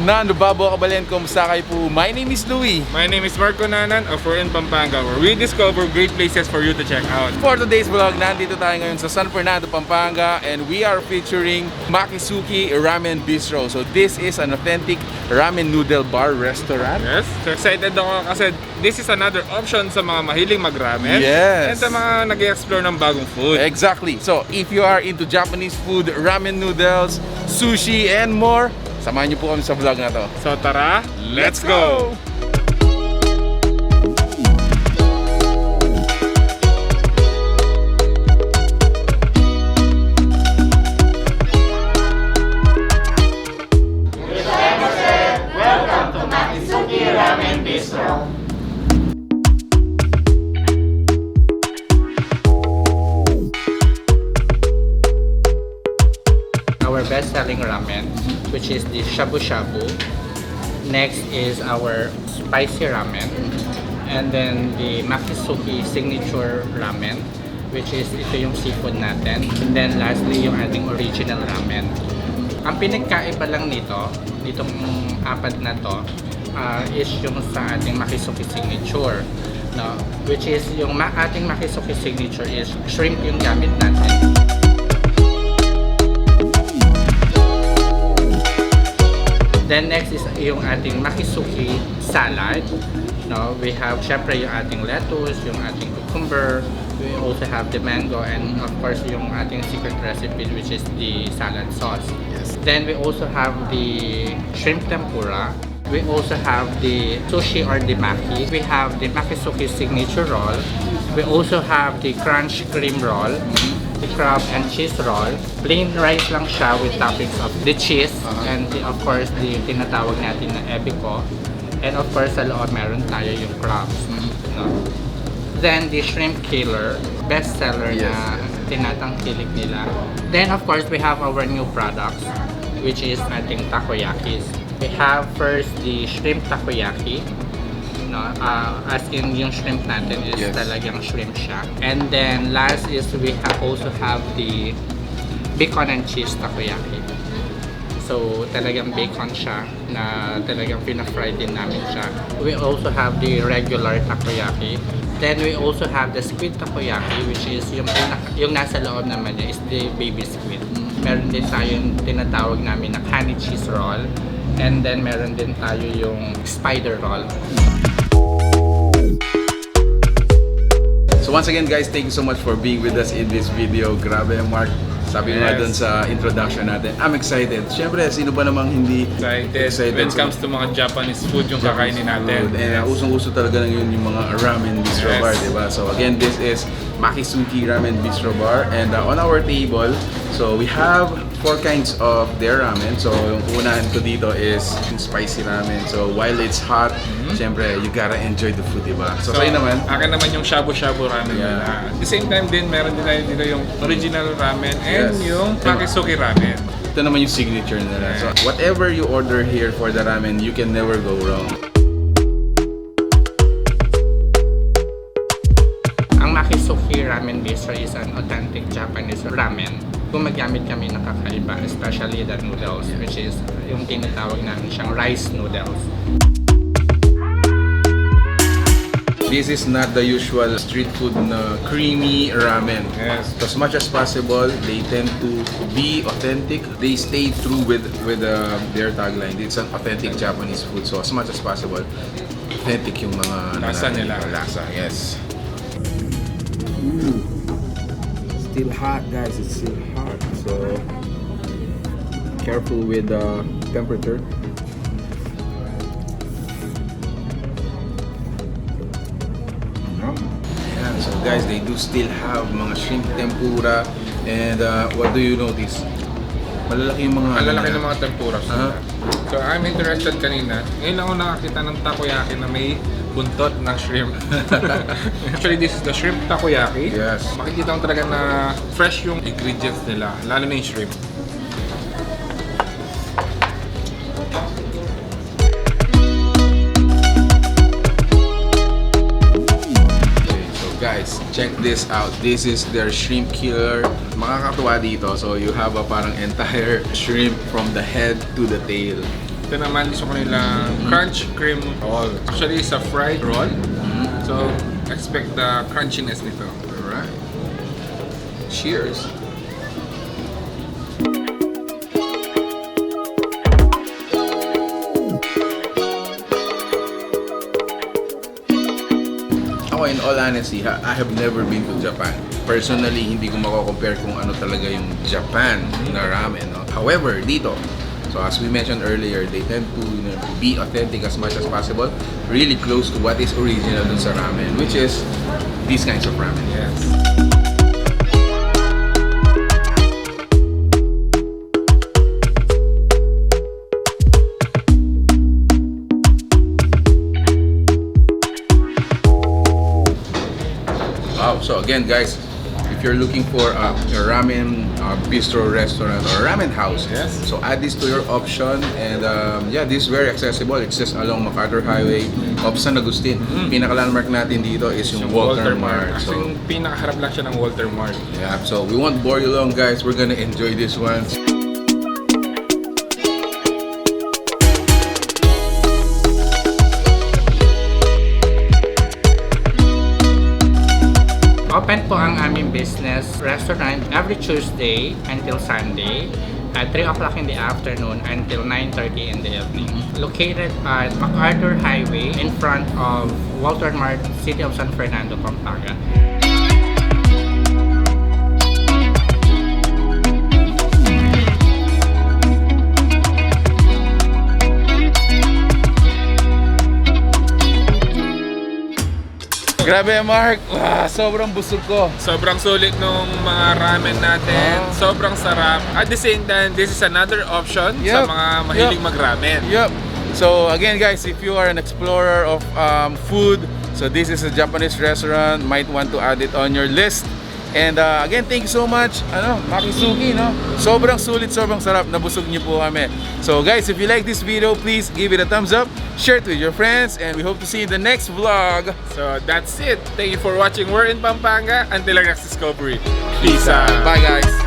Nando Babo Kabalen, kumusta kayo po? My name is Louie. My name is Marco Nanan of We're in Pampanga, where we discover great places for you to check out. For today's vlog, nandito tayo ngayon sa San Fernando, Pampanga, and we are featuring Makisuki Ramen Bistro. So this is an authentic ramen noodle bar restaurant. Yes, so excited ako kasi this is another option sa mga mahiling mag-ramen. Yes. And sa mga nag-explore ng bagong food. Exactly. So if you are into Japanese food, ramen noodles, sushi, and more, samahan niyo po kami sa vlog na to. So tara, let's go! Welcome to Makisuki Ramen Bistro. Our best-selling ramen, which is the shabu shabu. Next is our spicy ramen, and then the Makisuki signature ramen, which is ito yung seafood natin. And then lastly, yung ating original ramen. Ang pinagkaiba lang nitong apat na to, is yung sa ating Makisuki signature, no? Which is yung ating Makisuki signature is shrimp yung gamit natin. Then next is yung ating Makisuki salad. No, we have syempre yung ating lettuce, yung ating cucumber. We also have the mango, and of course yung ating secret recipe, which is the salad sauce. Yes. Then we also have the shrimp tempura. We also have the sushi or the maki. We have the Makisuki signature roll. We also have the crunch cream roll. The crab and cheese roll. Plain rice lang siya with toppings of the cheese and of course the tinatawag natin na ebiko. And of course sa loob meron tayo yung crabs. No? Then the shrimp killer, best seller na tinatangkilik nila. Then of course we have our new products, which is ating takoyakis. We have first the shrimp takoyaki. No, as in yung shrimp natin is talagang shrimp siya. And then last is we also have the bacon and cheese takoyaki. So talagang bacon siya na talagang pina-fry din namin siya. We also have the regular takoyaki. Then we also have the squid takoyaki, which is yung nasa loob naman niya is the baby squid. Meron din tayong tinatawag namin na honey cheese roll. And then meron din tayo yung spider roll. So once again guys, thank you so much for being with us in this video. Grabe Mark, sabi nga dun sa introduction natin, I'm excited. Siyempre, sino ba namang hindi excited when it comes to mga Japanese food yung kakainin natin. And usong-uso talaga ngayon yung mga ramen bistro bar, diba? So again, this is Makisuki Ramen Bistro Bar, and on our table, so we have 4 kinds of their ramen. So yung unahan ko dito is yung spicy ramen. So while it's hot, siyempre you gotta enjoy the food, diba? So kayo naman? Akin naman yung shabu shabu ramen nila. At the same time din, meron din tayo dito yung original ramen and yung Makisuki ramen. Ito naman yung signature nila. So whatever you order here for the ramen, you can never go wrong. Ang Makisuki Ramen Bistro is an authentic Japanese ramen. Gumagamit kami ng kakaiba, especially the noodles, which is yung tinatawag namin siyang rice noodles. This is not the usual street food na creamy ramen. Yes. So as much as possible, they tend to be authentic. They stay true with their tagline. It's an authentic Japanese food. So as much as possible, authentic yung mga Lasa nila. Lasa, yes. Still hot, guys. It's still hot. So careful with the temperature. Ayan, so guys, they do still have mga shrimp tempura, and what do you notice? Malalaki yung mga Malalaki ng mga tempura nila. So I'm interested kanina. Ngayon lang ako nakakita ng takoyaki na may buntot na shrimp. Actually, this is the shrimp takoyaki. Yes. Makikita ko talaga na fresh yung ingredients nila, lalo na yung shrimp. Guys, check this out. This is their shrimp killer. Makakatuwa dito. So you have a parang entire shrimp from the head to the tail. Ito naman gusto ko nila crunch cream roll. Actually, it's a fried roll. So, expect the crunchiness nito. Alright. Cheers. Ako, in all honesty, I have never been to Japan. Personally, hindi ko mako-compare kung ano talaga yung Japan na ramen. No? However, dito, so as we mentioned earlier, they tend to be authentic as much as possible, really close to what is original dun sa ramen, which is these kinds of ramen. Yes. Wow, so again guys, if you're looking for a ramen bistro restaurant or ramen house, Yes. so add this to your option. And yeah, this is very accessible. It's just along MacArthur Highway of San Agustin. Pinaka-landmark natin dito is yung Walter Mart. Kasi So yung pinakaharap lang siya ng Walter Mart. yeah, so we won't bore you long guys. We're gonna enjoy this one. Open po ang aming business restaurant every Tuesday until Sunday at 3 o'clock in the afternoon until 9:30 in the evening. Located at MacArthur Highway in front of Walter Mart, City of San Fernando, Pampanga. Grabe Mark, sobrang busog ko. Sobrang sulit nung mga ramen natin. Sobrang sarap. At the same time, this is another option sa Yup. mga mahilig Yup. mag-ramen. Yep. So again guys, if you are an explorer of food, so this is a Japanese restaurant, might want to add it on your list. And again, thank you so much, Makisuki, no? Sobrang sulit, sobrang sarap, nabusog niyo po kami. So guys, if you like this video, please give it a thumbs up, share it with your friends, and we hope to see you in the next vlog. So that's it. Thank you for watching. We're in Pampanga. Until our next discovery. Peace out. Bye guys.